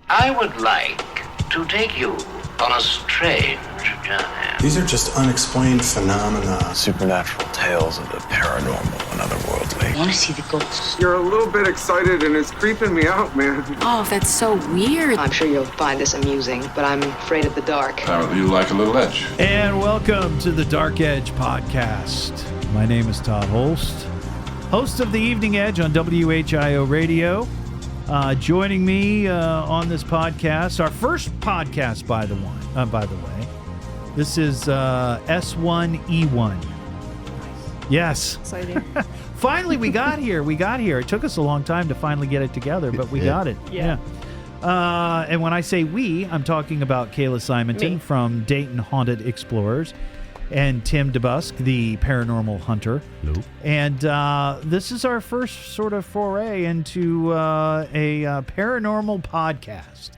I would like to take you on a strange journey. These are just unexplained phenomena. Supernatural tales of the paranormal and otherworldly. I want to see the ghosts. You're a little bit excited and it's creeping me out, man. Oh, that's so weird. I'm sure you'll find this amusing, but I'm afraid of the dark. Apparently you like a little edge. And welcome to the Dark Edge podcast. My name is Todd Hollst, host of the Evening Edge on WHIO Radio. Joining me on this podcast, our first podcast, by the way, this is S1E1. Yes. Exciting. Finally, we got here. It took us a long time to finally get it together, but we got it. Yeah. And when I say we, I'm talking about Kayla Simonton from Dayton Haunted Explorers and Tim Debusk, the paranormal hunter. Hello. And this is our first sort of foray into a paranormal podcast.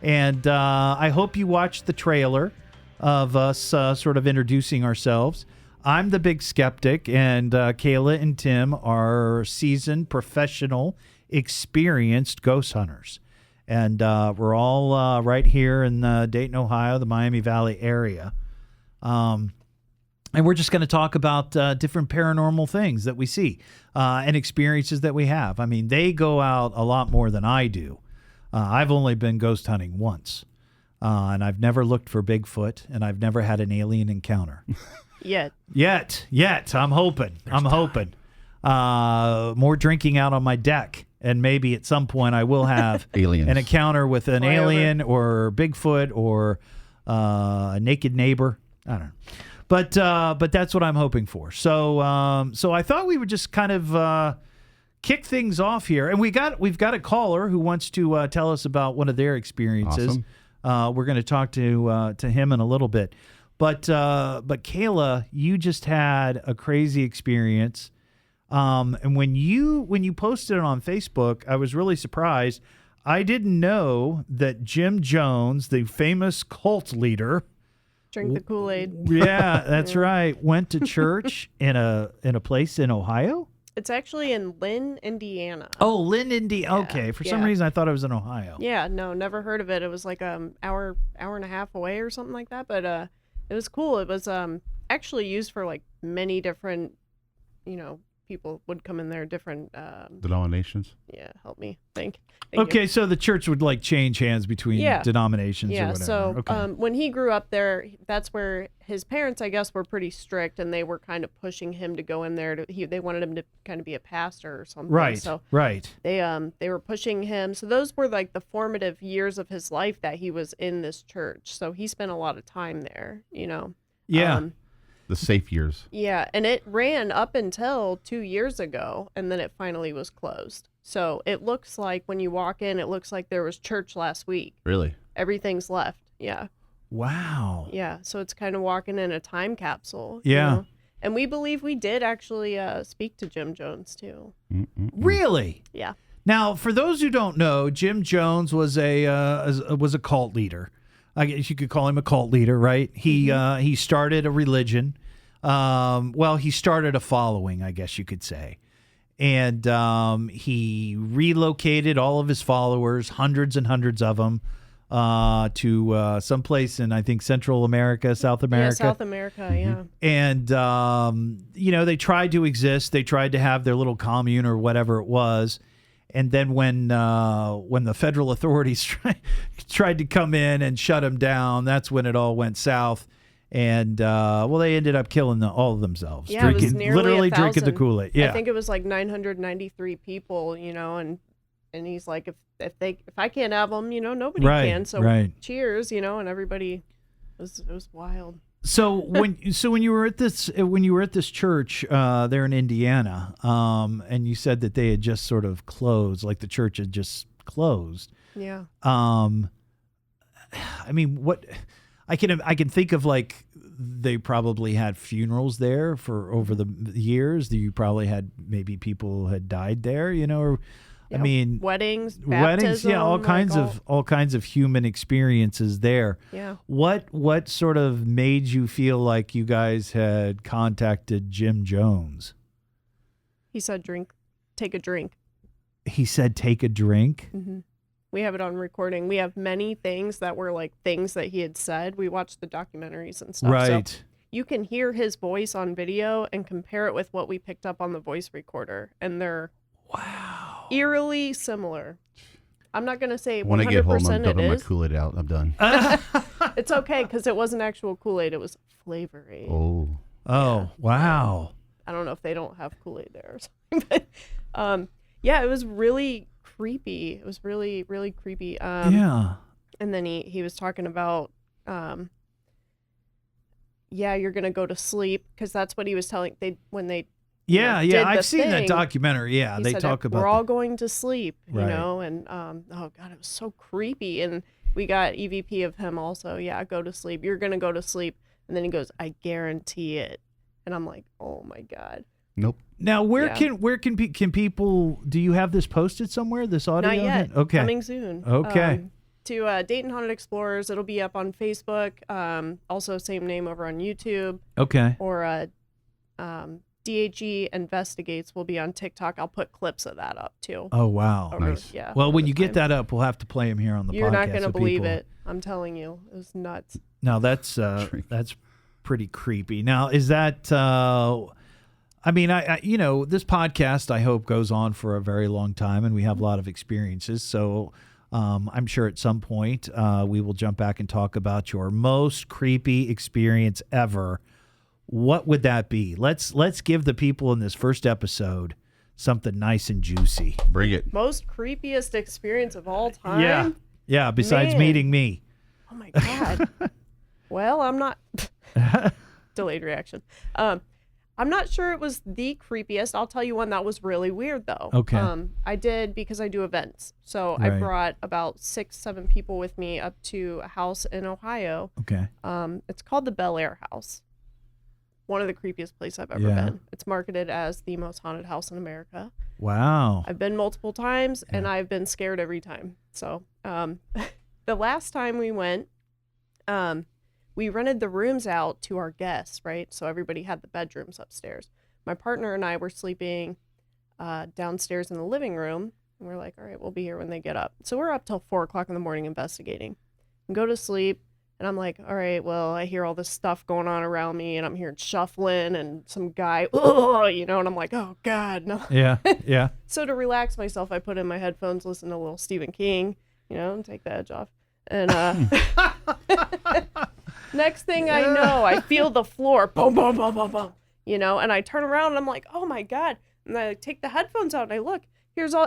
And I hope you watched the trailer of us sort of introducing ourselves. I'm the big skeptic, and Kayla and Tim are seasoned, professional, experienced ghost hunters. And we're all right here in Dayton, Ohio, the Miami Valley area. And we're just going to talk about different paranormal things that we see and experiences that we have. I mean, they go out a lot more than I do. I've only been ghost hunting once, and I've never looked for Bigfoot, and I've never had an alien encounter. Yet. I'm hoping. More drinking out on my deck, and maybe at some point I will have an encounter with an alien or Bigfoot or a naked neighbor. I don't know. But that's what I'm hoping for. So I thought we would just kind of kick things off here, and we've got a caller who wants to tell us about one of their experiences. Awesome. We're going to talk to him in a little bit, but Kayla, you just had a crazy experience, and when you posted it on Facebook, I was really surprised. I didn't know that Jim Jones, the famous cult leader. Drink the Kool-Aid. Yeah, that's right. Went to church in a place in Ohio? It's actually in Lynn, Indiana. Oh, Lynn, Indiana. Okay. For some reason, I thought it was in Ohio. Yeah, no, never heard of it. It was like hour and a half away or something like that. But it was cool. It was actually used for like many different, people would come in there, different denominations. Yeah, help me think. Okay, so the church would like change hands between denominations or whatever. So okay. When he grew up there, that's where his parents, I guess, were pretty strict, and they were kind of pushing him to go in there. They wanted him to kind of be a pastor or something. Right, so right. They were pushing him. So those were like the formative years of his life that he was in this church. So he spent a lot of time there, Yeah. The safe years. Yeah, and it ran up until 2 years ago, and then it finally was closed. So it looks like when you walk in, it looks like there was church last week. Really? Everything's left. Yeah. Wow. Yeah, so it's kind of walking in a time capsule. Yeah. And we believe we did actually speak to Jim Jones, too. Really? Yeah. Now, for those who don't know, Jim Jones was a cult leader. I guess you could call him a cult leader, right? He started a religion. He started a following, I guess you could say. And he relocated all of his followers, hundreds and hundreds of them, to someplace in, I think, Central America, South America. Yeah, South America, yeah. And, they tried to exist. They tried to have their little commune or whatever it was. And then when the federal authorities tried to come in and shut them down, that's when it all went south. And they ended up killing all of themselves. Yeah, it was nearly literally 1,000. drinking the Kool-Aid. Yeah, I think it was like 993 people. And he's like, if I can't have them, nobody can. So cheers, and everybody it was wild. So when you were at this church there in Indiana, and you said that they had just sort of closed, like the church had just closed. Yeah. I mean, what I can think of, like, they probably had funerals there for over the years. You probably had maybe people had died there, or. Yeah, I mean, weddings, baptism, all kinds of human experiences there. Yeah. What sort of made you feel like you guys had contacted Jim Jones? He said, take a drink. He said, take a drink? Mm-hmm. We have it on recording. We have many things that were like things that he had said. We watched the documentaries and stuff. Right. So you can hear his voice on video and compare it with what we picked up on the voice recorder. And they're eerily similar. I'm not going to say 100% When I get home, I'm it dumping my is. Kool-Aid out. I'm done. It's okay because it wasn't actual Kool-Aid. It was Flavor Aid. Oh. Oh, wow. I don't know if they don't have Kool-Aid there or something. But, yeah, it was really creepy. It was really, really creepy. Yeah. And then he was talking about, you're going to go to sleep because that's what he was telling when they Yeah, did yeah. the I've seen that thing. documentary. Yeah, He they said talk that about we're all that. going to sleep, you Right. know, and oh God, it was so creepy. And we got EVP of him also. Yeah, go to sleep. You're going to go to sleep. And then he goes, I guarantee it. And I'm like, oh my God. Nope. Now, where Yeah. can people? Do you have this posted somewhere? This audio? Not yet. Okay. Coming soon. Okay. To Dayton Haunted Explorers. It'll be up on Facebook. Also, same name over on YouTube. Okay. Or DHE Investigates will be on TikTok. I'll put clips of that up too. Oh wow. Over- Nice. Yeah. Well, when over you get time. that up, we'll have to play him here on the podcast. You're not going to so believe people- it. I'm telling you. It was nuts. No, that's pretty creepy. Now, is that? I mean, I this podcast I hope goes on for a very long time, and we have a lot of experiences. So, I'm sure at some point we will jump back and talk about your most creepy experience ever. What would that be? Let's give the people in this first episode something nice and juicy. Bring it. Most creepiest experience of all time? Yeah. Yeah, besides Man. meeting me. Oh my God. Well, I'm not delayed reaction. I'm not sure it was the creepiest. I'll tell you one that was really weird though. Okay. I did because I do events. So I Right. brought about 6-7 people with me up to a house in Ohio. Okay. It's called the Bel Air House. One of the creepiest places I've ever Yeah. been. It's marketed as the most haunted house in America. Wow. I've been multiple times and I've been scared every time. So the last time we went, we rented the rooms out to our guests, right? So everybody had the bedrooms upstairs. My partner and I were sleeping downstairs in the living room. And we're like, all right, we'll be here when they get up. So we're up till 4 o'clock in the morning investigating. And go to sleep. And I'm like, all right, well, I hear all this stuff going on around me. And I'm hearing shuffling and some guy, and I'm like, oh, God, no. Yeah. Yeah. So to relax myself, I put in my headphones, listen to a little Stephen King, and take the edge off. And next thing I know, I feel the floor, boom, boom, boom, boom, boom, and I turn around and I'm like, oh my God. And I take the headphones out and I look,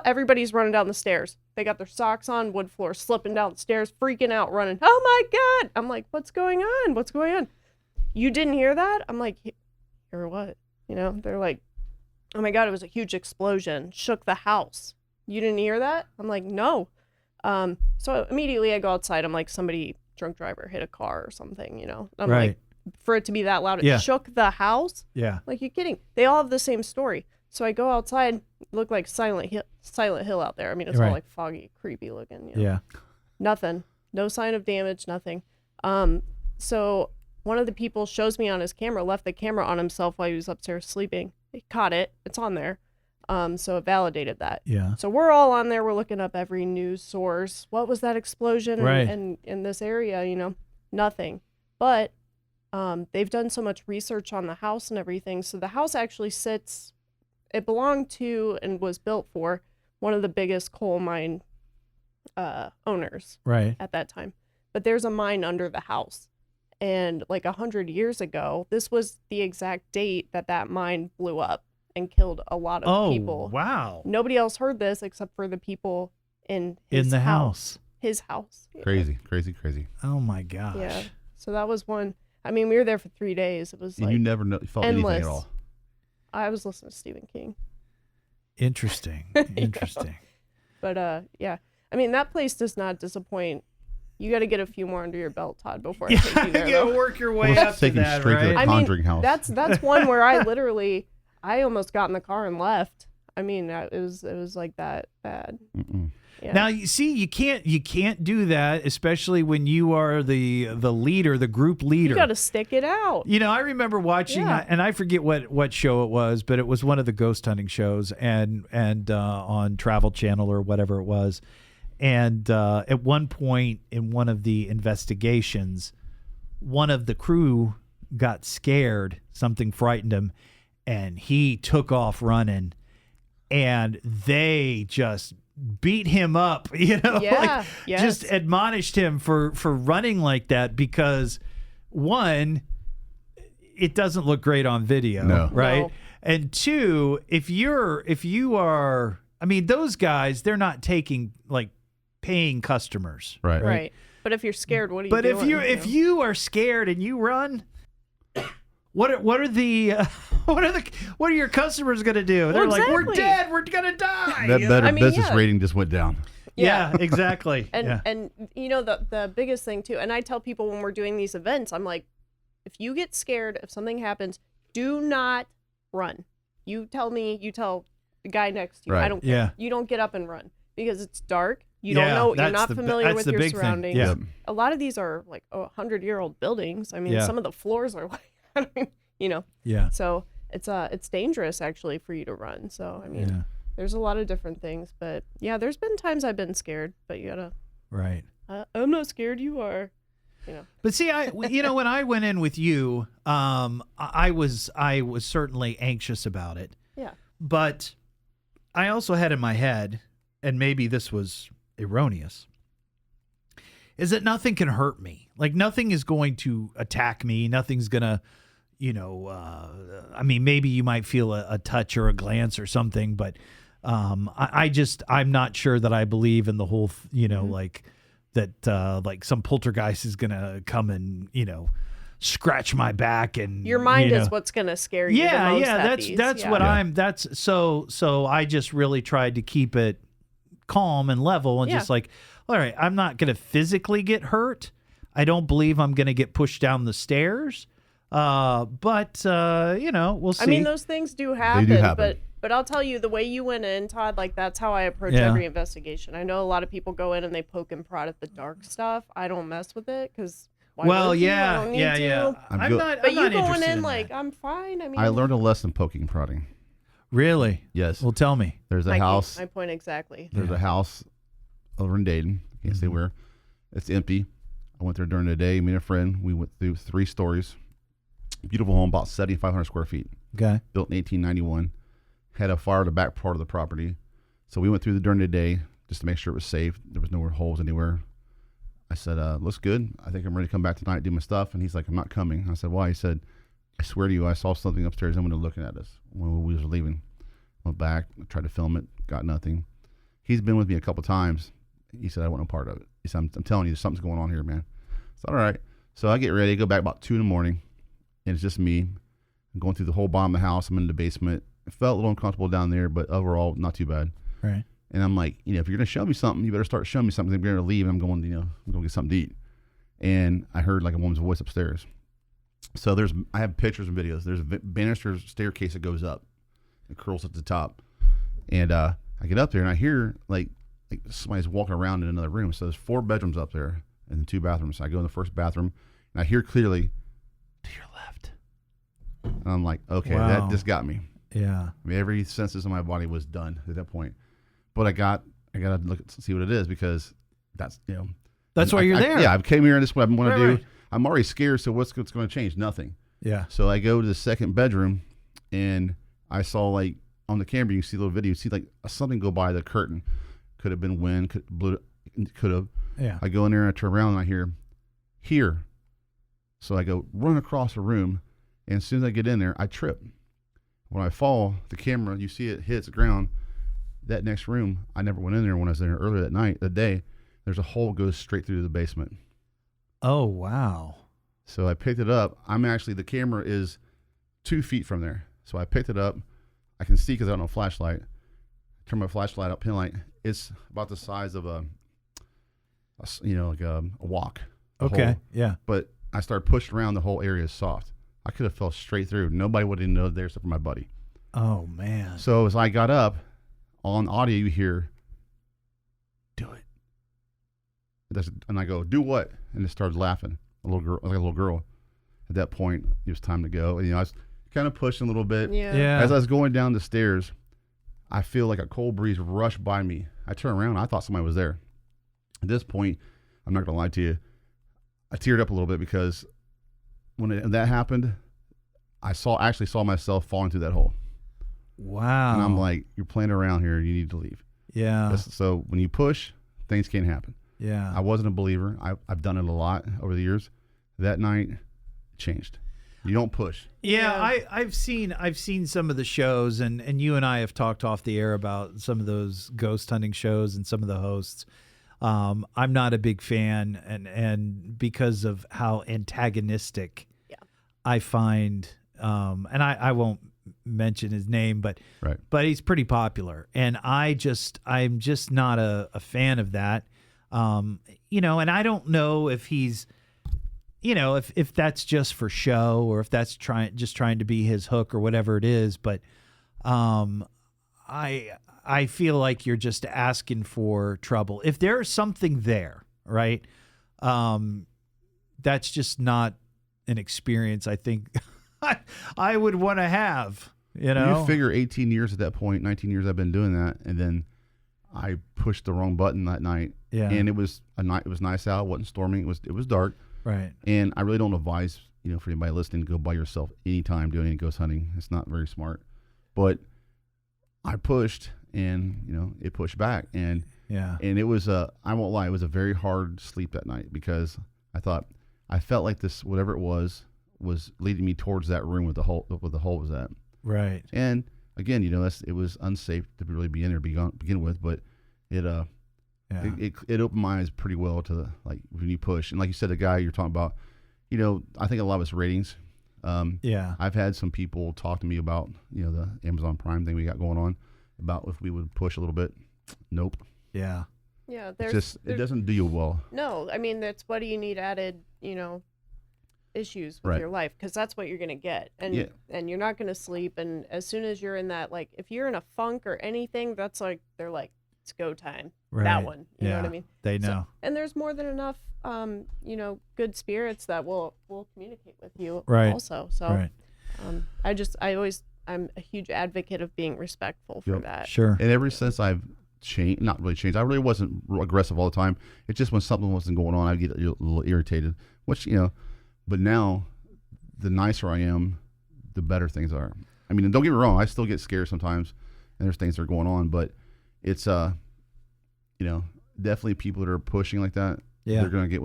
everybody's running down the stairs. They got their socks on, wood floor, slipping down the stairs, freaking out, running. Oh my God. I'm like, what's going on? What's going on? You didn't hear that? I'm like, hear what? They're like, oh my God, it was a huge explosion, shook the house. You didn't hear that? I'm like, no. So immediately I go outside. I'm like, somebody, drunk driver, hit a car or something, I'm Right. like, for it to be that loud, it Yeah. shook the house? Yeah. Like, you kidding? They all have the same story. So I go outside, it looked like Silent Hill out there. I mean, it's Right. all like foggy, creepy looking. Yeah. Nothing. No sign of damage, nothing. So one of the people shows me on his camera, left the camera on himself while he was upstairs sleeping. He caught it. It's on there. So it validated that. Yeah. So we're all on there. We're looking up every news source. What was that explosion Right. in this area? Nothing. But they've done so much research on the house and everything. So the house actually it belonged to and was built for one of the biggest coal mine owners Right. at that time. But there's a mine under the house. And like 100 years ago, this was the exact date that mine blew up and killed a lot of people. Wow. Nobody else heard this except for the people in the house. His house. Yeah. Crazy, crazy, crazy. Oh my gosh. Yeah. So that was one. I mean, we were there for 3 days. It was And like you never felt anything endless. at all. I was listening to Stephen King. Interesting. Interesting. But yeah. I mean, that place does not disappoint. You got to get a few more under your belt, Todd, before I take you there. You gotta though. work your way Well, up to take him that, straight to right? the I Conjuring mean, house. that's one where I almost got in the car and left. I mean, it was like that bad. Mm-mm. Yeah. Now you see, you can't do that, especially when you are the leader, the group leader. You got to stick it out. I remember watching, Yeah. and I forget what show it was, but it was one of the ghost hunting shows, and on Travel Channel or whatever it was, And at one point in one of the investigations, one of the crew got scared. Something frightened him, and he took off running. And they just beat him up, Yeah, just admonished him for running like that because, one, it doesn't look great on video, right? No. And two, if you are, I mean, those guys, they're not taking like paying customers, Right. But if you're scared, what are you but doing? if you are scared and you run, what are your customers going to do? They're like, we're dead, we're going to die. That Better Business rating just went down. Yeah, exactly. And the biggest thing too, and I tell people when we're doing these events, I'm like, if you get scared, if something happens, do not run. You tell the guy next to you. Right. I don't care. Yeah. You don't get up and run because it's dark. You don't know. You're not familiar with your surroundings. Yeah. A lot of these are like 100-year-old buildings. I mean, some of the floors are like, I mean, Yeah. So it's dangerous actually for you to run. So I mean, there's a lot of different things, but yeah, there's been times I've been scared, but you gotta. Right. I'm not scared. You are. But see, when I went in with you, I was certainly anxious about it. Yeah. But I also had in my head, and maybe this was erroneous, is that nothing can hurt me. Like nothing is going to attack me. Nothing's gonna, I mean, maybe you might feel a touch or a glance or something, but I'm not sure that I believe in the whole, like that, like some poltergeist is gonna come and scratch my back and your mind is what's gonna scare you. Yeah, the most yeah, that's what I'm. That's so I just really tried to keep it calm and level and just like, all right, I'm not gonna physically get hurt. I don't believe I'm gonna get pushed down the stairs. But we'll see. I mean, those things do happen. They do happen. But I'll tell you, the way you went in, Todd, like that's how I approach every investigation. I know a lot of people go in and they poke and prod at the dark stuff. I don't mess with it because. Well, yeah. I'm not. But you going in like I'm fine. I mean, I learned a lesson poking and prodding. Really? Yes. Well, tell me. There's a house. My point exactly. There's a house over in Dayton. Can't say where. It's empty. I went there during the day. Me and a friend. We went through 3 stories. Beautiful home, about 7,500 square feet. Okay. Built in 1891. Had a fire in the back part of the property. So we went through during the day just to make sure it was safe. There was no holes anywhere. I said, looks good. I think I'm ready to come back tonight and do my stuff. And he's like, I'm not coming. I said, why? He said, I swear to you, I saw something upstairs. I'm looking at us when we was leaving. Went back, tried to film it, got nothing. He's been with me a couple times. He said, I want no part of it. He said, I'm telling you, something's going on here, man. I said, all right. So I get ready, go back about 2 a.m, and it's just me. I'm going through the whole bottom of the house. I'm in the basement. It felt a little uncomfortable down there, but overall, not too bad. Right. And I'm like, if you're going to show me something, you better start showing me something. I'm going to leave, and I'm going to get something to eat. And I heard like a woman's voice upstairs. So I have pictures and videos. There's a banister staircase that goes up. It curls at the top. And I get up there, and I hear like somebody's walking around in another room. So there's 4 bedrooms up there and 2 bathrooms. So I go in the first bathroom, and I hear clearly, to your left. And I'm like, okay, wow. That just got me. Yeah. I mean, every senses of my body was done at that point. But I got to look at see what it is because that's that's why you're there. Yeah, I came here and this is what I want to do. Right. I'm already scared. So what's going to change? Nothing. Yeah. So I go to the second bedroom, and I saw like on the camera, you see a little video, you see like something go by the curtain. Could have been wind. Could have. Yeah. I go in there and I turn around and I hear, here. So I go run across the room, and as soon as I get in there, I trip. When I fall, the camera, you see it hits the ground. That next room, I never went in there when I was there earlier that day. There's a hole goes straight through the basement. Oh, wow. So I picked it up. The camera is 2 feet from there. So I picked it up. I can see because I don't have a flashlight. Turn my flashlight up, pin light. It's about the size of a walk. Okay. Hole. Yeah. But I started pushing around. The whole area is soft. I could have fell straight through. Nobody would have known there except for my buddy. Oh, man. So as I got up, on audio you hear, do it. And I go, do what? And it started laughing. A little girl. At that point, it was time to go. And, I was kind of pushing a little bit. Yeah. As I was going down the stairs, I feel like a cold breeze rush by me. I turn around. I thought somebody was there. At this point, I'm not going to lie to you, I teared up a little bit because when that happened, I actually saw myself falling through that hole. Wow. And I'm like, you're playing around here. You need to leave. Yeah. So when you push, things can't happen. Yeah. I wasn't a believer. I've done it a lot over the years. That night, it changed. You don't push. Yeah, I've seen some of the shows, and you and I have talked off the air about some of those ghost hunting shows and some of the hosts. I'm not a big fan, and because of how antagonistic I find, and I won't mention his name, but he's pretty popular, and I'm just not a fan of that. And I don't know if he's, if that's just for show or if that's trying to be his hook or whatever it is. But I feel like you're just asking for trouble. If there's something there, right? That's just not an experience I think I would want to have. You figure 18 years at that point, 19 years I've been doing that, and then I pushed the wrong button that night. Yeah. And it was nice out. It wasn't storming. It was dark. Right. And I really don't advise, for anybody listening, to go by yourself anytime doing any ghost hunting. It's not very smart. But I pushed, and it pushed back, and it was I won't lie, it was a very hard sleep that night because I felt like this, whatever it was leading me towards that room where the hole was at. Right. And again, it was unsafe to really be in there begin with, but it opened my eyes pretty well to when you push. And like you said, the guy you're talking about, I think a lot of it's ratings. I've had some people talk to me about, the Amazon Prime thing we got going on, about if we would push a little bit. Nope. Yeah. Yeah. It doesn't do you well. No, I mean, that's what do you need added, issues with your life, because that's what you're going to get. And you're not going to sleep. And as soon as you're in that, if you're in a funk or anything, that's they're like, it's go time. Right. That one. You know what I mean? They know. And there's more than enough, good spirits that will communicate with you also. So I'm a huge advocate of being respectful for that. Sure. And ever since I've not really changed, I really wasn't aggressive all the time. It's just when something wasn't going on, I'd get a little irritated, which, but now the nicer I am, the better things are. I mean, don't get me wrong, I still get scared sometimes and there's things that are going on, but it's, definitely people that are pushing like that, they're going to get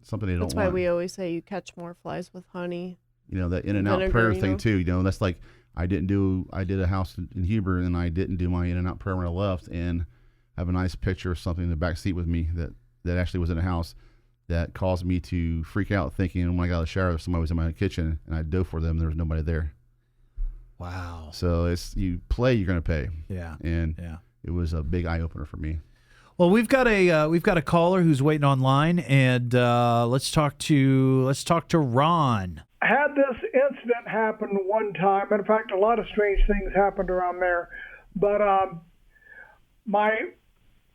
something they don't want. That's why we always say you catch more flies with honey. That in and out prayer thing too, that's like, I did a house in Huber and I didn't do my in and out prayer when I left, and I have a nice picture of something in the back seat with me that actually was in a house that caused me to freak out, thinking when I got out of the shower, somebody was in my kitchen and I dove for them. There was nobody there. Wow. So you play, you're going to pay. Yeah. And it was a big eye opener for me. Well, we've got a caller who's waiting online, and let's talk to Ron. I had this incident happen one time, and in fact, a lot of strange things happened around there. But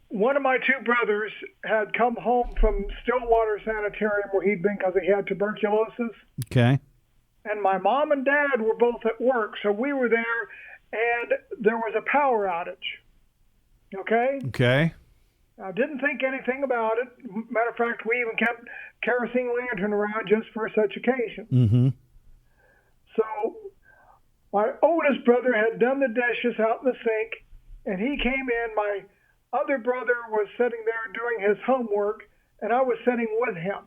one of my two brothers had come home from Stillwater Sanitarium where he'd been because he had tuberculosis. Okay. And my mom and dad were both at work, so we were there, and there was a power outage. Okay? Okay. I didn't think anything about it. Matter of fact, we even kept kerosene lantern around just for such occasion. Mm-hmm. So my oldest brother had done the dishes out in the sink, and he came in. My other brother was sitting there doing his homework, and I was sitting with him.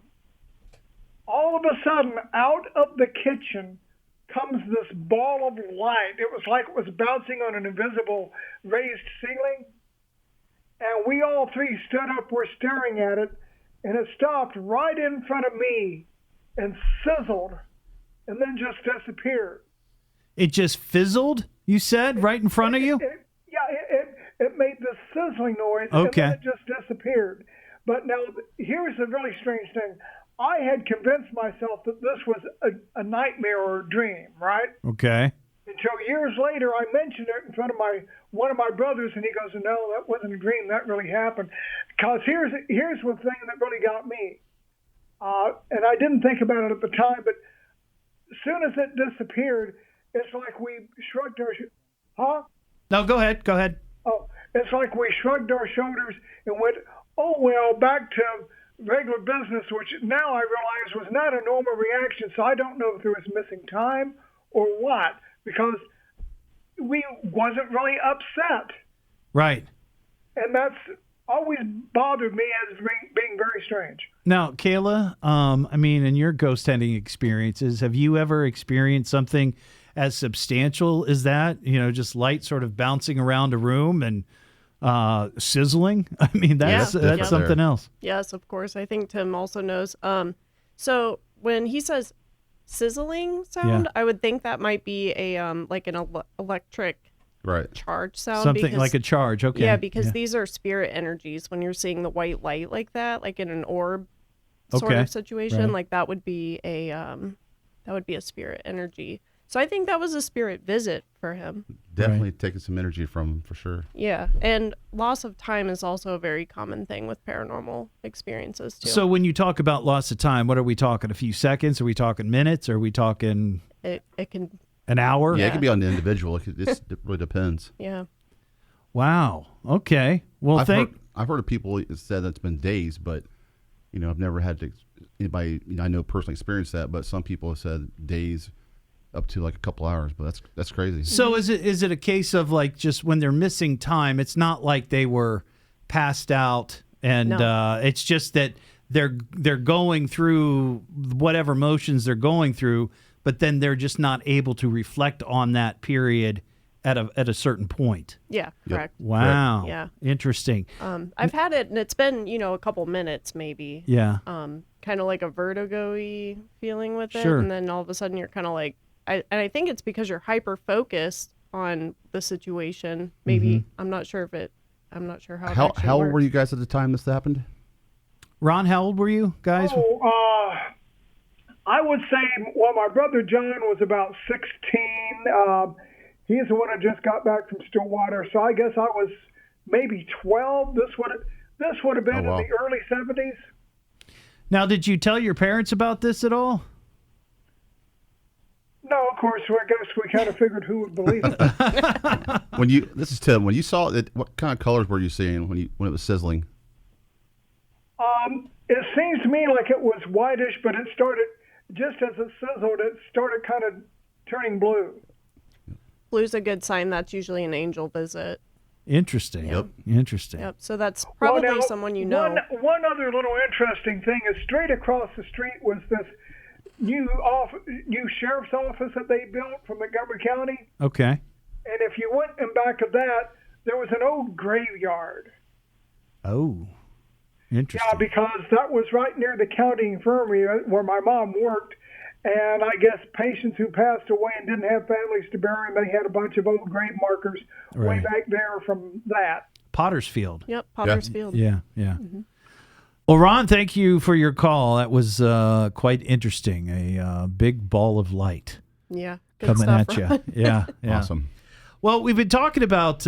All of a sudden, out of the kitchen comes this ball of light. It was like it was bouncing on an invisible raised ceiling. And we all three stood up, were staring at it, and it stopped right in front of me and sizzled and then just disappeared. It just fizzled, you said, right in front of you? It made this sizzling noise, okay, and then it just disappeared. But now, here's the really strange thing. I had convinced myself that this was a nightmare or a dream, right? Okay. Until years later, I mentioned it in front of one of my brothers, and he goes, "No, that wasn't a dream. That really happened." Because here's one thing that really got me, and I didn't think about it at the time, but as soon as it disappeared, it's like we shrugged our No, go ahead. Oh, it's like we shrugged our shoulders and went oh, well, back to regular business, which now I realize was not a normal reaction. So I don't know if there was missing time or what, because we wasn't really upset. Right. And that's always bothered me as being very strange. Now, Kayla, I mean, in your ghost hunting experiences, have you ever experienced something as substantial as that? You know, just light sort of bouncing around a room and sizzling? I mean, that's something else. Yes, of course. I think Tim also knows. So when he says sizzling sound, I would think that might be a like an electric charge sound. Something like a charge, okay. Yeah, because these are spirit energies. When you're seeing the white light like that, like in an orb sort of situation, like that would be a spirit energy. So I think that was a spirit visit for him. Definitely taking some energy from him, for sure. Yeah, and loss of time is also a very common thing with paranormal experiences too. So when you talk about loss of time, what are we talking? A few seconds? Are we talking minutes? Are we talking it can an hour? Yeah, it can be on the individual. It really depends. Yeah. Wow. Okay. Well, I've heard of people that said that it's been days, but I've never had anybody I know personally experience that. But some people have said days, up to like a couple hours. But that's crazy. So is it a case of like just when they're missing time? It's not like they were passed out, and it's just that they're going through whatever motions they're going through, but then they're just not able to reflect on that period at a certain point. Yeah, correct. Wow. Correct. Yeah. Interesting. I've had it, and it's been, a couple minutes maybe. Yeah. Kind of like a vertigo-y feeling with it. Sure. And then all of a sudden you're kind of like, I think it's because you're hyper-focused on the situation. Maybe, I'm not sure how How old were you guys at the time this happened? Ron, how old were you guys? I would say, my brother John was about 16. He's the one that just got back from Stillwater, so I guess I was maybe 12. This would have been in the early 70s. Now, did you tell your parents about this at all? No, of course. I guess we kind of figured who would believe it. This is Tim. When you saw it, what kind of colors were you seeing when it was sizzling? It seems to me like it was whitish, but it started just as it sizzled. It started kind of turning blue. Blue's a good sign. That's usually an angel visit. Interesting. Yep. Interesting. Yep. So that's probably someone you know. One other little interesting thing is straight across the street was this new sheriff's office that they built from Montgomery County. Okay. And if you went in back of that, there was an old graveyard. Oh, interesting. Yeah, because that was right near the county infirmary where my mom worked. And I guess patients who passed away and didn't have families to bury them, they had a bunch of old grave markers way back there from that. Pottersfield. Yep, Pottersfield. Yeah. Mm-hmm. Well, Ron, thank you for your call. That was quite interesting. A big ball of light. Yeah, coming at you. Yeah. Awesome. Well, we've been talking about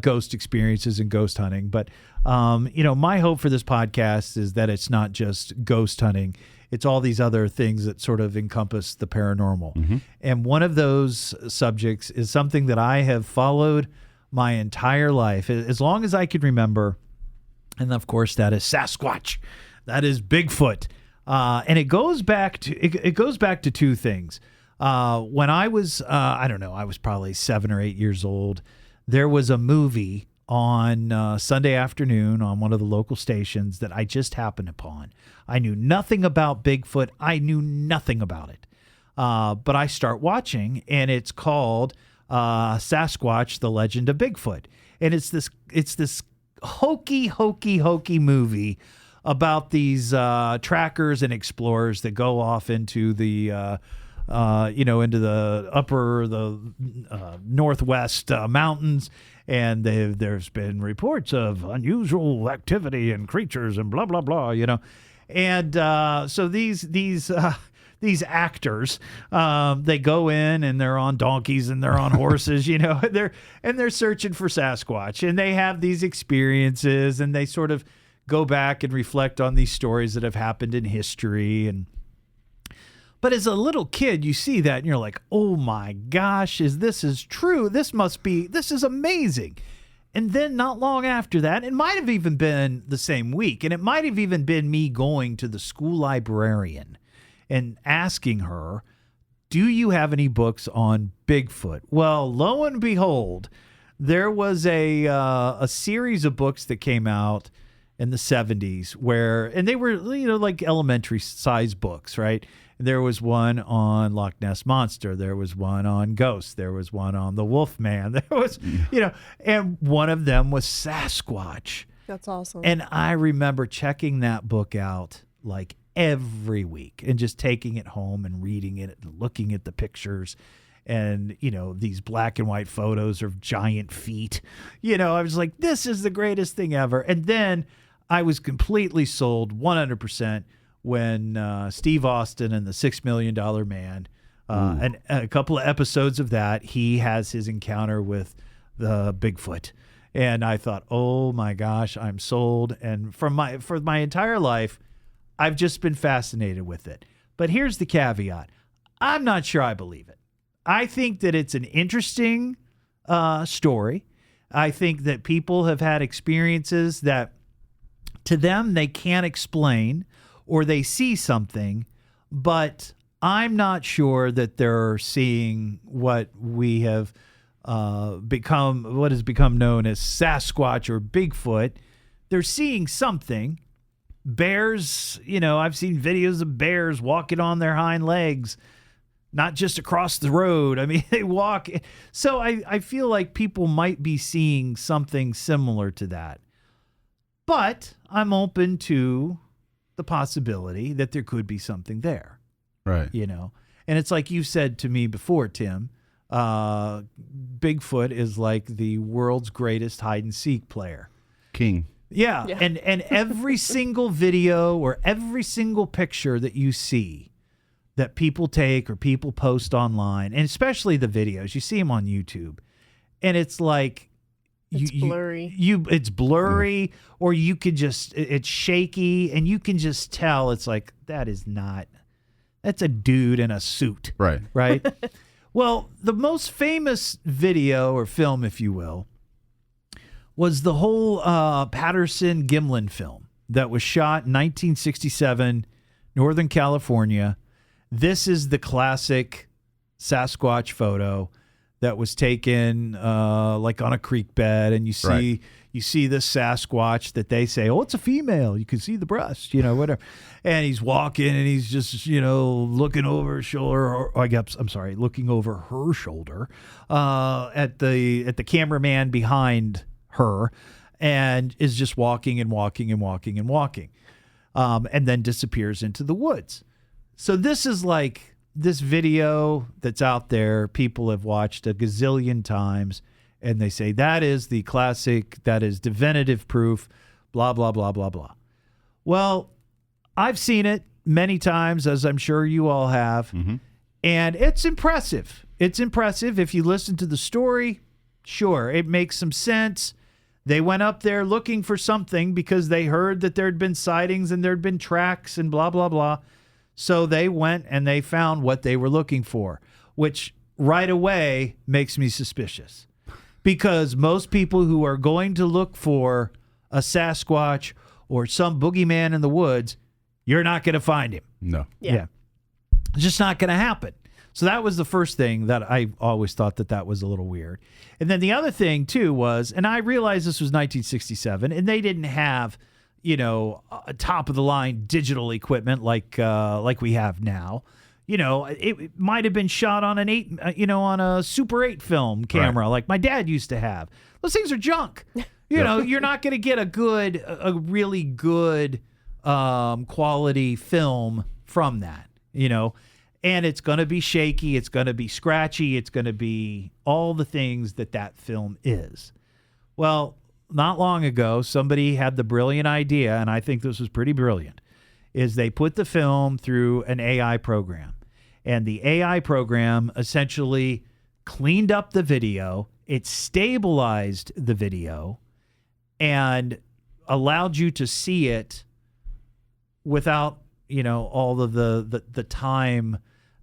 ghost experiences and ghost hunting, but my hope for this podcast is that it's not just ghost hunting. It's all these other things that sort of encompass the paranormal. Mm-hmm. And one of those subjects is something that I have followed my entire life, as long as I can remember. And of course, that is Sasquatch. That is Bigfoot. And it goes back to two things. When I was, I was probably 7 or 8 years old, there was a movie on Sunday afternoon on one of the local stations that I just happened upon. I knew nothing about Bigfoot. I knew nothing about it. But I start watching, and it's called Sasquatch, The Legend of Bigfoot. And it's this hokey movie about these trackers and explorers that go off into the into the northwest mountains, and there's been reports of unusual activity and creatures and blah blah blah, and so these actors, they go in and they're on donkeys and they're on horses, they're searching for Sasquatch, and they have these experiences, and they sort of go back and reflect on these stories that have happened in history. But as a little kid, you see that and you're like, oh my gosh, this is true. This is amazing. And then not long after that, it might have even been the same week, and it might have even been me going to the school librarian and asking her, do you have any books on Bigfoot? Well, lo and behold, there was a series of books that came out in the 70s and they were, like elementary size books, right? There was one on Loch Ness Monster. There was one on ghosts. There was one on the Wolfman. There was, and one of them was Sasquatch. That's awesome. And I remember checking that book out like every week and just taking it home and reading it and looking at the pictures and, these black and white photos of giant feet. I was like, this is the greatest thing ever. And then I was completely sold 100% when Steve Austin and the $6 Million Man, and a couple of episodes of that, he has his encounter with the Bigfoot. And I thought, oh my gosh, I'm sold. And for my entire life, I've just been fascinated with it. But here's the caveat. I'm not sure I believe it. I think that it's an interesting story. I think that people have had experiences that to them they can't explain, or they see something, but I'm not sure that they're seeing what we have what has become known as Sasquatch or Bigfoot. They're seeing something. Bears, I've seen videos of bears walking on their hind legs, not just across the road. I mean, they walk. So I feel like people might be seeing something similar to that. But I'm open to the possibility that there could be something there. Right. And it's like you said to me before, Tim, Bigfoot is like the world's greatest hide and seek player. King. Yeah. And every single video or every single picture that you see that people take or people post online, and especially the videos, you see them on YouTube, and it's like, it's blurry. It's blurry, or you could just, it's shaky, and you can just tell it's like, that's a dude in a suit. Right. Right? Well, the most famous video or film, if you will, was the whole Patterson Gimlin film that was shot in 1967, Northern California. This is the classic Sasquatch photo that was taken like on a creek bed, and you see this Sasquatch that they say, oh, it's a female. You can see the breast, whatever. And he's walking, and he's just, looking over his shoulder, or I guess, I'm sorry, looking over her shoulder at the cameraman behind her, and is just walking and walking and walking and walking, and then disappears into the woods. So this is like, this video that's out there, people have watched a gazillion times, and they say that is the classic, that is definitive proof, blah, blah, blah, blah, blah. Well, I've seen it many times, as I'm sure you all have, and it's impressive. It's impressive. If you listen to the story, sure, it makes some sense. They went up there looking for something because they heard that there had been sightings and there had been tracks and blah, blah, blah. So they went and they found what they were looking for, which right away makes me suspicious, because most people who are going to look for a Sasquatch or some boogeyman in the woods, you're not going to find him. No. Yeah. It's just not going to happen. So that was the first thing that I always thought that was a little weird. And then the other thing too was, and I realized this was 1967, and they didn't have, top of the line digital equipment like we have now. It might have been shot on on a Super 8 film camera, like my dad used to have. Those things are junk. You're not going to get a really good quality film from that. And it's going to be shaky. It's going to be scratchy. It's going to be all the things that film is. Well, not long ago, somebody had the brilliant idea, and I think this was pretty brilliant, is they put the film through an AI program. And the AI program essentially cleaned up the video. It stabilized the video and allowed you to see it without, all of the time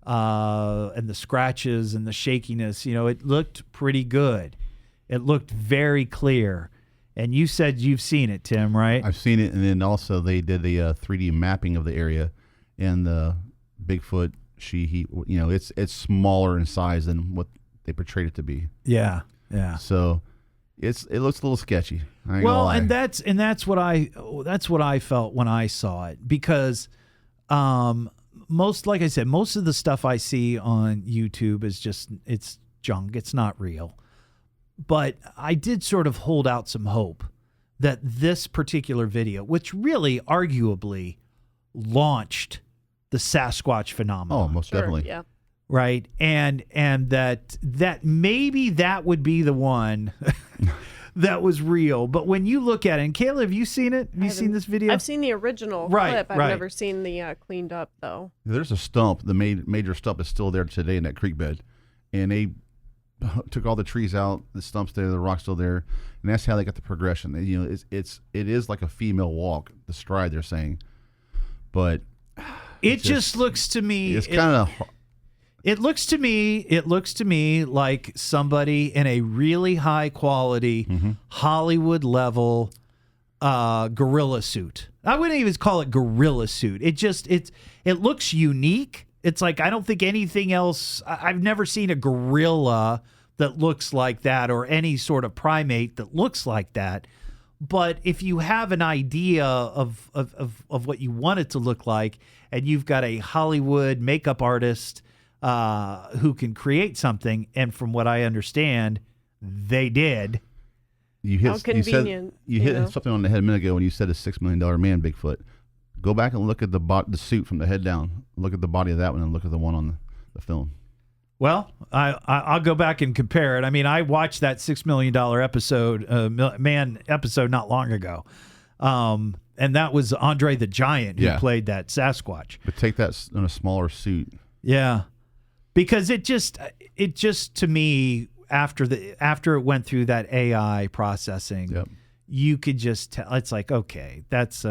and the scratches and the shakiness. It looked pretty good. It looked very clear. And you said you've seen it, Tim, right? I've seen it, and then also they did the 3D mapping of the area, and the Bigfoot, it's smaller in size than what they portrayed it to be. Yeah. So it looks a little sketchy. I ain't gonna Well, lie. and that's what I felt when I saw it, because like I said, most of the stuff I see on YouTube is it's junk. It's not real. But I did sort of hold out some hope that this particular video, which really arguably launched the Sasquatch phenomenon. Oh, most definitely. Yeah. Right. And that maybe that would be the one that was real. But when you look at it, and Kayla, have you seen it? Have you seen this video? I've seen the original clip. I've never seen the cleaned up, though. There's a stump. The major stump is still there today in that creek bed. And they took all the trees out, the stumps there, the rock's still there. And that's how they got the progression. It is like a female walk, the stride they're saying. But it just looks to me. It's kind of. It looks to me like somebody in a really high quality Hollywood level gorilla suit. I wouldn't even call it gorilla suit. It looks unique. It's like, I don't think anything else. I've never seen a gorilla that looks like that, or any sort of primate that looks like that. But if you have an idea of what you want it to look like, and you've got a Hollywood makeup artist who can create something, and from what I understand, they did. How convenient. You hit something on the head a minute ago when you said a $6 million man Bigfoot. Go back and look at the suit from the head down. Look at the body of that one, and look at the one on the film. Well, I'll go back and compare it. I mean, I watched that $6 million episode not long ago. And that was Andre the Giant who played that Sasquatch. But take that in a smaller suit. Yeah. Because it just to me, after it went through that AI processing, you could just tell. It's like, okay, that's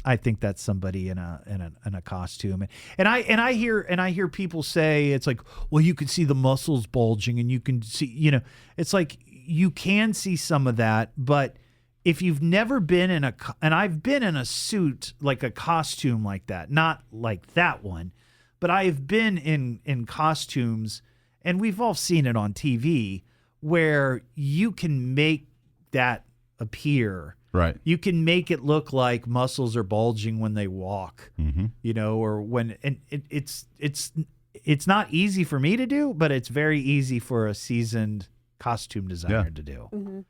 I think that's somebody in a costume, and I hear people say it's like, well, you can see the muscles bulging, and you can see, it's like you can see some of that, but if you've never been and I've been in a suit, like a costume like that, not like that one, but I have been in costumes, and we've all seen it on TV, where you can make that appear. Right. You can make it look like muscles are bulging when they walk, or when, and it's not easy for me to do, but it's very easy for a seasoned costume designer to do. Mm-hmm.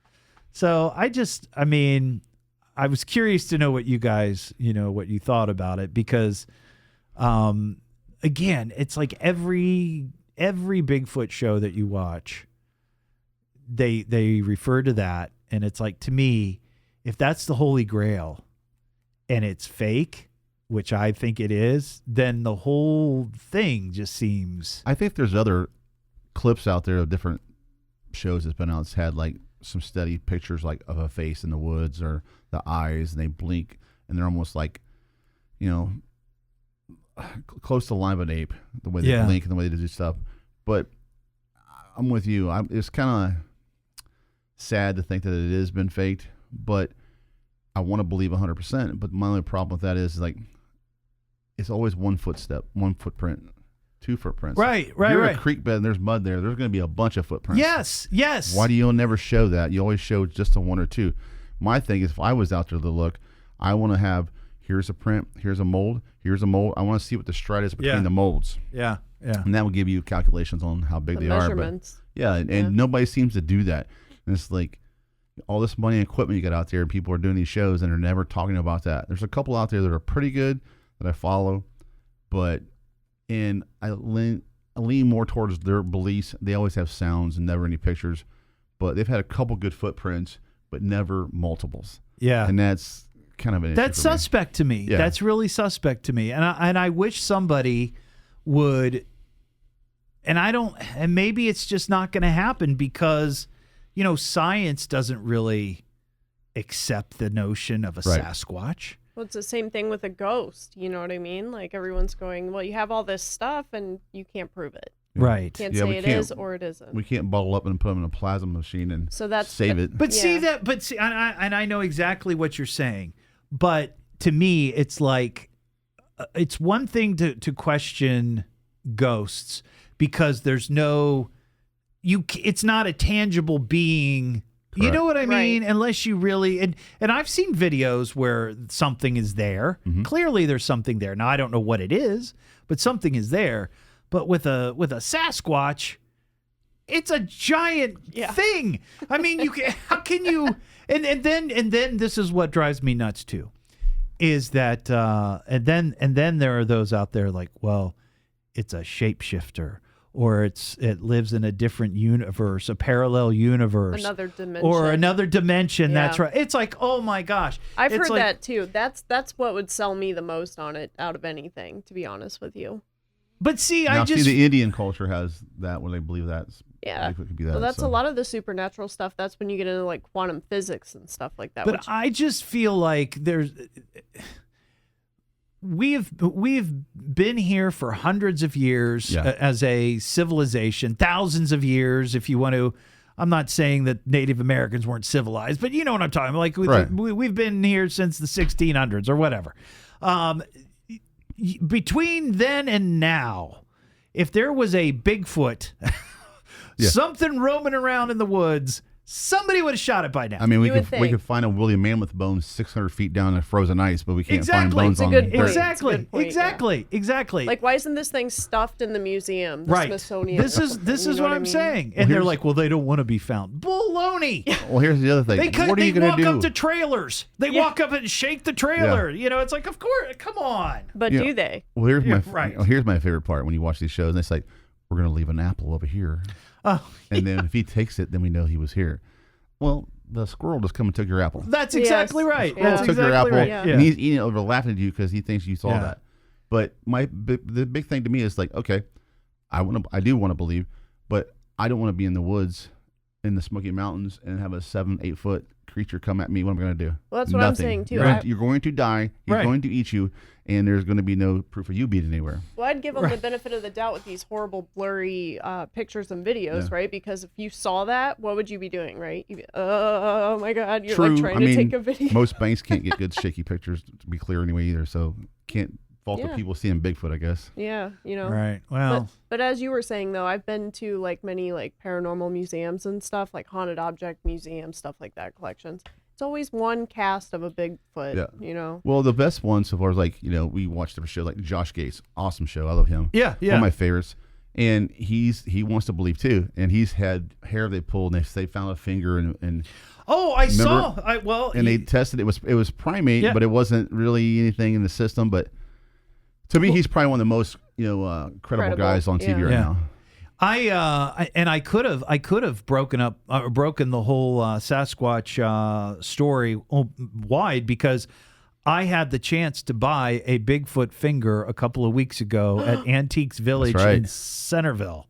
So I was curious to know what you guys, what you thought about it, because, again, it's like every Bigfoot show that you watch, they refer to that, and it's like, to me, if that's the Holy Grail and it's fake, which I think it is, then the whole thing just seems. I think there's other clips out there of different shows that's been out. It's had like some steady pictures, like of a face in the woods, or the eyes, and they blink, and they're almost like, close to the line of an ape, the way they blink and the way they do stuff. But I'm with you. It's kind of sad to think that it has been faked, but I want to believe 100%. But my only problem with that is like, it's always one footstep, one footprint, two footprints. Right. If you're in a creek bed and there's mud there, there's going to be a bunch of footprints. Yes. Why do you never show that? You always show just a one or two. My thing is, if I was out there to look, I want to have, here's a print, here's a mold, here's a mold. I want to see what the stride is between the molds. Yeah. And that will give you calculations on how big they measurements. are. But and nobody seems to do that. And it's like, all this money and equipment you got out there, and people are doing these shows and they're never talking about that. There's a couple out there that are pretty good that I follow, but I lean more towards their beliefs. They always have sounds and never any pictures, but they've had a couple good footprints, but never multiples. Yeah, and that's kind of an that's suspect to me. Yeah. That's really suspect to me, and I wish somebody would. And maybe it's just not going to happen because, science doesn't really accept the notion of a Sasquatch. Well, it's the same thing with a ghost. You know what I mean? Like, everyone's going, well, you have all this stuff and you can't prove it. Right. Can't Yeah, say we it can't- is or it isn't. We can't bottle up and put them in a plasma machine and So that's- save it. But see Yeah. that. But see, and I know exactly what you're saying. But to me, it's like it's one thing to question ghosts because there's no it's not a tangible being. You know what I mean? Right. Unless you really and I've seen videos where something is there. Clearly, there's something there. Now I don't know what it is, but something is there. But with a Sasquatch, it's a giant thing. I mean, how can you? And then this is what drives me nuts too, is that and then there are those out there like, well, it's a shapeshifter. Or it lives in a different universe, a parallel universe, Another dimension. or another dimension. Yeah. That's right. It's like, oh my gosh, I've It's heard like- that too. That's what would sell me the most on it out of anything, to be honest with you. But see, Now, I just the Indian culture has that where they believe that's Yeah. it could be that. Well, that's so. a lot of the supernatural stuff. That's when you get into like quantum physics and stuff like that. But which, I just feel like we've been here for hundreds of years as a civilization, thousands of years, if you want to. I'm not saying that Native Americans weren't civilized, but you know what I'm talking about. Like we've been here since the 1600s or whatever. Between then and now, if there was a Bigfoot, something roaming around in the woods, somebody would have shot it by now. I mean, we You would could think. find a woolly mammoth bone 600 feet down in frozen ice, but we can't find Exactly. bones It's a on good dirt. point. Exactly. It's a good point, Exactly. like, why isn't this thing stuffed in the museum, the Right. Smithsonian? This is You know what I I'm mean? saying. And they're here's- like, well, they don't want to be found. Baloney. Well, here's the other thing. What are you They going walk to do? up to trailers. They walk up and shake the trailer. You know, it's like, of course, come on. But Yeah. do they? Well, here's Yeah, my right. here's my favorite part when you watch these shows, and it's like, we're going to leave an apple over here, Oh, and then if he takes it, then we know he was here. Well, the squirrel just come and took your apple. that's exactly Yes. right. Yeah. That's Took your exactly apple, right. Yeah. and he's eating it over, laughing at you because he thinks you saw Yeah. that. But the big thing to me is like, okay, I do want to believe, but I don't want to be in the woods in the Smoky Mountains and have a 7-8 foot creature come at me. What am I going to do? Well, that's what I'm Nothing. saying, too. You're going to die. He's Right. going to eat you, and there's going to be no proof of you being anywhere. Well, I'd give them the benefit of the doubt with these horrible, blurry pictures and videos, right? Because if you saw that, what would you be doing, right? You'd be, oh my God, you're like trying to take a video. Most banks can't get good shaky pictures, to be clear, anyway, either. So can't fault the Yeah. people seeing Bigfoot, I guess. Yeah, you know. Right. Well, But as you were saying though, I've been to like many like paranormal museums and stuff, like haunted object museums, stuff like that, collections. It's always one cast of a Bigfoot, Yeah. you know. Well, the best one so far is like, we watched a show like Josh Gates, awesome show. I love him. yeah. One of my favorites. And he wants to believe too. And he's had hair they pulled, and they found a finger and Oh, I Remember? saw. and they tested it was primate, Yeah. but it wasn't really anything in the system. But to me, he's probably one of the most credible guys on TV right Yeah. now. I could have broken the whole Sasquatch story wide because I had the chance to buy a Bigfoot finger a couple of weeks ago at Antiques Village right. in Centerville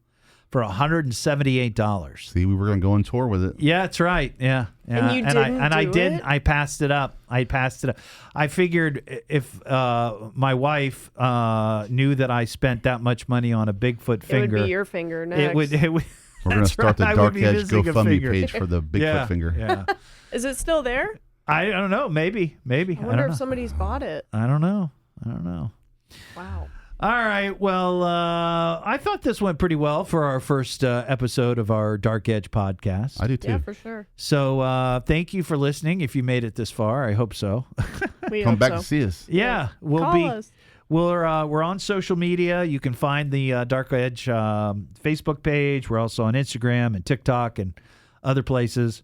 for $178. See, we were going to go on tour with it. Yeah, that's right. Yeah. And you I didn't do didn't. it? I passed it up. I figured if my wife knew that I spent that much money on a Bigfoot finger, It would be your finger next. it would. We're going to That's start right, I the would Dark be Edge missing a GoFundMe finger. page for the Bigfoot finger. Yeah. Is it still there? I don't know. Maybe. I I wonder don't if know. somebody's bought it. I don't know. Wow. All right. Well, I thought this went pretty well for our first episode of our Dark Edge podcast. I do too. Yeah, for sure. So thank you for listening. If you made it this far, I hope so. We Come hope back so. to see us. Yeah, we'll Call be. us. We're on social media. You can find the Dark Edge Facebook page. We're also on Instagram and TikTok and other places.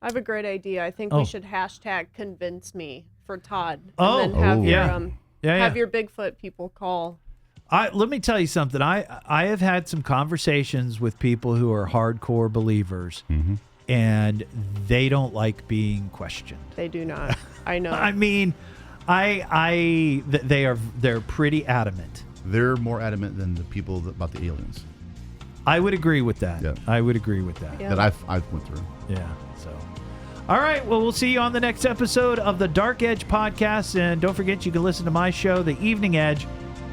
I have a great idea. I think Oh. we should hashtag convince me for Todd. And Oh. then have Oh. your Yeah. have Yeah. your Bigfoot people call. Let me tell you something. I have had some conversations with people who are hardcore believers, and they don't like being questioned. They do not. I know. I mean, they're pretty adamant. They're more adamant than the people about the aliens I would agree with that. Yeah. I would agree with that. Yeah. that I've went through. Yeah. So, all right. Well, we'll see you on the next episode of the Dark Edge podcast, and don't forget you can listen to my show, The Evening Edge,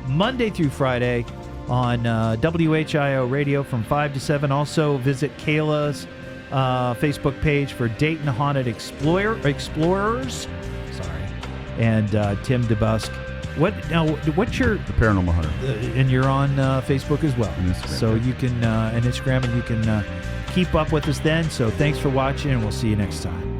Monday through Friday on WHIO Radio from 5 to 7. Also, visit Kayla's Facebook page for Dayton Haunted Explorers. Sorry. And Tim Debusk. What's your... The Paranormal Hunter. And you're on Facebook as well. And Instagram. So you can... and Instagram, and you can keep up with us then. So thanks for watching, and we'll see you next time.